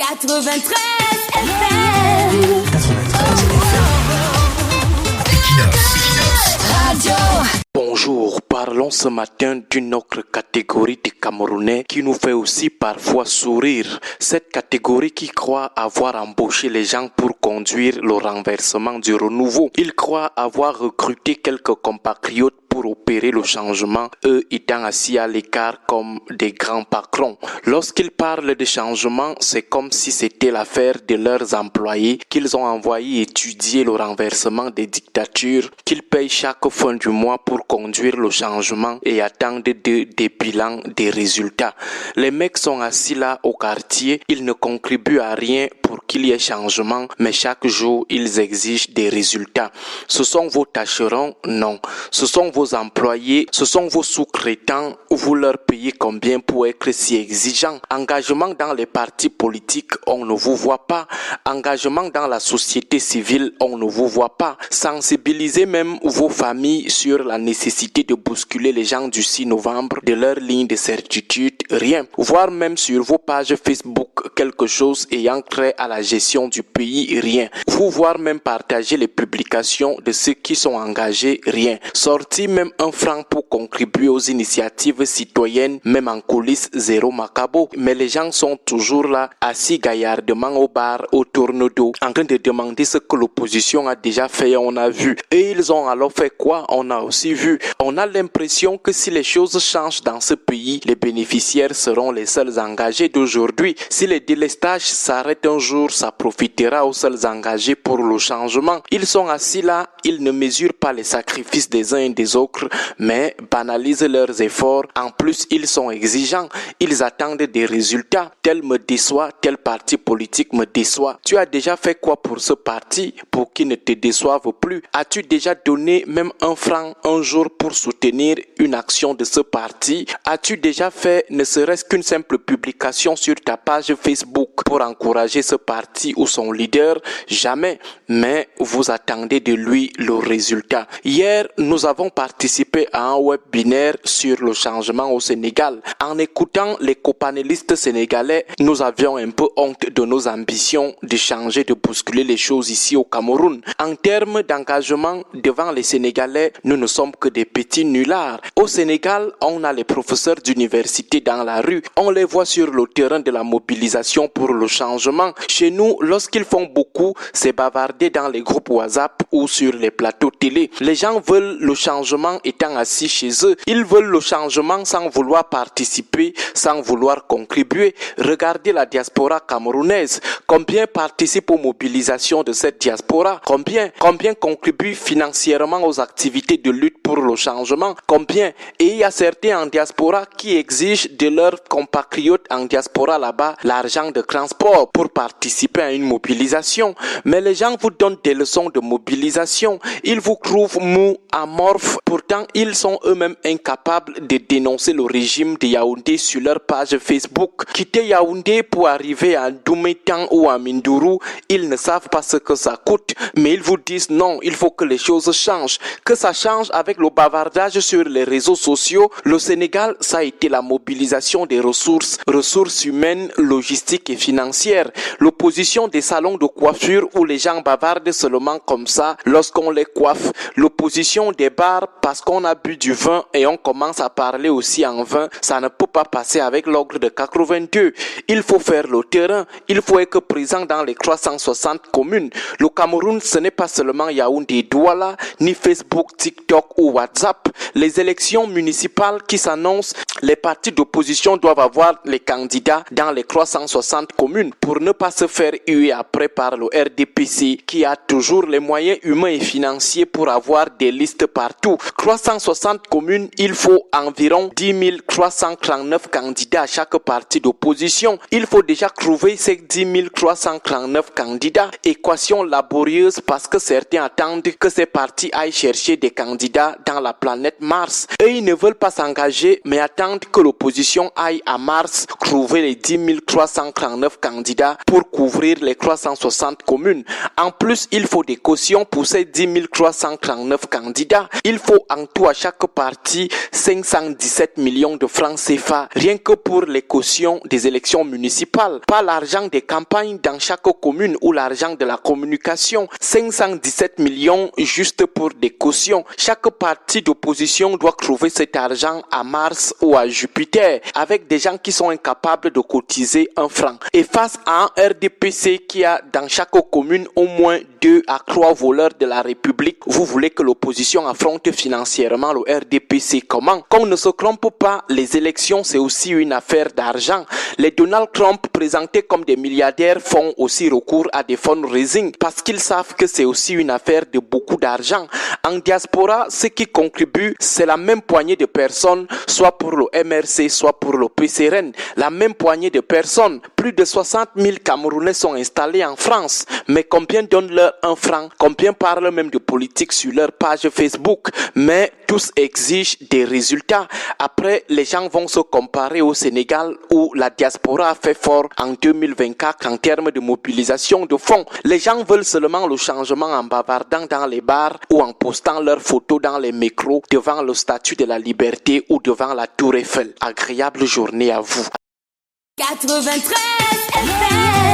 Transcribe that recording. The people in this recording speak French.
93 FM. Radio. Bonjour, parlons ce matin d'une autre catégorie de Camerounais qui nous fait aussi parfois sourire. Cette catégorie qui croit avoir embauché les gens pour conduire le renversement du renouveau. Ils croient avoir recruté quelques compatriotes pour opérer le changement, eux étant assis à l'écart comme des grands patrons. Lorsqu'ils parlent de changement, c'est comme si c'était l'affaire de leurs employés qu'ils ont envoyés étudier le renversement des dictatures, qu'ils payent chaque fin du mois pour conduire le changement et attendent des bilans, des résultats. Les mecs sont assis là au quartier, ils ne contribuent à rien pour qu'il y ait changement, mais chaque jour, ils exigent des résultats. Ce sont vos tâcherons? Non. Ce sont vos employés, ce sont vos sous-traitants, vous leur payez combien pour être si exigeants? Engagement dans les partis politiques, on ne vous voit pas. Engagement dans la société civile, on ne vous voit pas. Sensibilisez même vos familles sur la nécessité de bousculer les gens du 6 novembre de leur ligne de certitude, rien. Voire même sur vos pages Facebook quelque chose ayant trait à la gestion du pays, rien. Vous voir même partager les publications de ceux qui sont engagés, rien. Sortir même un franc pour contribuer aux initiatives citoyennes, même en coulisses, zéro macabo. Mais les gens sont toujours là, assis gaillardement au bar, au tourne-dos, en train de demander ce que l'opposition a déjà fait, on a vu. Et ils ont alors fait quoi? On a aussi vu. On a l'impression que si les choses changent dans ce pays, les bénéficiaires seront les seuls engagés d'aujourd'hui. Si les délestages s'arrêtent un jour, ça profitera aux seuls engagés pour le changement. Ils sont assis là, ils ne mesurent pas les sacrifices des uns et des autres, mais banalisent leurs efforts. En plus, ils sont exigeants. Ils attendent des résultats. Tel me déçoit, tel parti politique me déçoit. Tu as déjà fait quoi pour ce parti pour qu'il ne te déçoive plus? As-tu déjà donné même un franc un jour pour soutenir une action de ce parti? As-tu déjà fait ne serait-ce qu'une simple publication sur ta page Facebook pour encourager ce parti ou son leader? Jamais. Mais vous attendez de lui le résultat. Hier, nous avons participé à un webinaire sur le changement au Sénégal. En écoutant les copanélistes sénégalais, nous avions un peu honte de nos ambitions de changer, de bousculer les choses ici au Cameroun. En termes d'engagement devant les Sénégalais, nous ne sommes que des petits nullards. Au Sénégal, on a les professeurs d'université dans la rue. On les voit sur le terrain de la mobilisation pour le changement. Chez nous, lorsqu'ils font beaucoup, c'est bavarder dans les groupes WhatsApp ou sur les plateaux télé. Les gens veulent le changement étant assis chez eux. Ils veulent le changement sans vouloir participer, sans vouloir contribuer. Regardez la diaspora camerounaise. Combien participent aux mobilisations de cette diaspora? Combien contribuent financièrement aux activités de lutte pour le changement? Combien? Et il y a certains en diaspora qui exigent de leurs compatriotes en diaspora là-bas l'argent de transport pour participer à une mobilisation. Mais les gens vous donnent des leçons de mobilisation. Ils vous trouvent mou, amorphes. Pourtant, ils sont eux-mêmes incapables de dénoncer le régime de Yaoundé sur leur page Facebook. Quitter Yaoundé pour arriver à Doumétan ou à Mindourou, ils ne savent pas ce que ça coûte. Mais ils vous disent non, il faut que les choses changent. Que ça change avec le bavardage sur les réseaux sociaux. Le Sénégal, ça a été la mobilisation des ressources humaines, logistiques et financières. L'opposition des salons de coiffure où les gens bavardent seulement comme ça lorsqu'on les coiffe. L'opposition des bars parce qu'on a bu du vin et on commence à parler aussi en vin. Ça ne peut pas passer avec l'ordre de 82. Il faut faire le terrain. Il faut être présent dans les 360 communes. Le Cameroun, ce n'est pas seulement Yaoundé, Douala, ni Facebook, TikTok ou WhatsApp. Les élections municipales qui s'annoncent, les partis d'opposition doivent avoir les candidats dans les 360 communes pour ne pas se faire huer après par le RDPC qui a toujours les moyens humains et financiers pour avoir des listes partout. 360 communes, il faut environ 10 339 candidats à chaque parti d'opposition. Il faut déjà trouver ces 10 339 candidats. Équation laborieuse parce que certains attendent que ces partis aillent chercher des candidats dans la planète Mars. Et ils ne veulent pas s'engager mais attendent que l'opposition aille à Mars trouver les 10 339 candidats pour couvrir les 360 communes. En plus, il faut des cautions pour ces 10 339 candidats. Il faut faut en tout à chaque parti 517 millions de francs CFA, rien que pour les cautions des élections municipales. Pas l'argent des campagnes dans chaque commune ou l'argent de la communication. 517 millions juste pour des cautions. Chaque parti d'opposition doit trouver cet argent à Mars ou à Jupiter, avec des gens qui sont incapables de cotiser un franc. Et face à un RDPC qui a dans chaque commune au moins 2 à 3 voleurs de la République, vous voulez que l'opposition affronte financièrement le RDPC comment? Qu'on ne se trompe pas, les élections c'est aussi une affaire d'argent. Les Donald Trump présentés comme des milliardaires font aussi recours à des fundraising parce qu'ils savent que c'est aussi une affaire de beaucoup d'argent. En diaspora, ceux qui contribuent, c'est la même poignée de personnes, soit pour le MRC, soit pour le PCRN. La même poignée de personnes. Plus de 60 000 Camerounais sont installés en France. Mais combien donnent leur un franc? Combien parlent même de politique sur leur page Facebook? Mais tous exigent des résultats. Après, les gens vont se comparer au Sénégal où la diaspora a fait fort en 2024 en termes de mobilisation de fonds. Les gens veulent seulement le changement en bavardant dans les bars ou en postant leurs photos dans les micros devant le Statue de la Liberté ou devant la Tour Eiffel. Agréable journée à vous. 93 FM.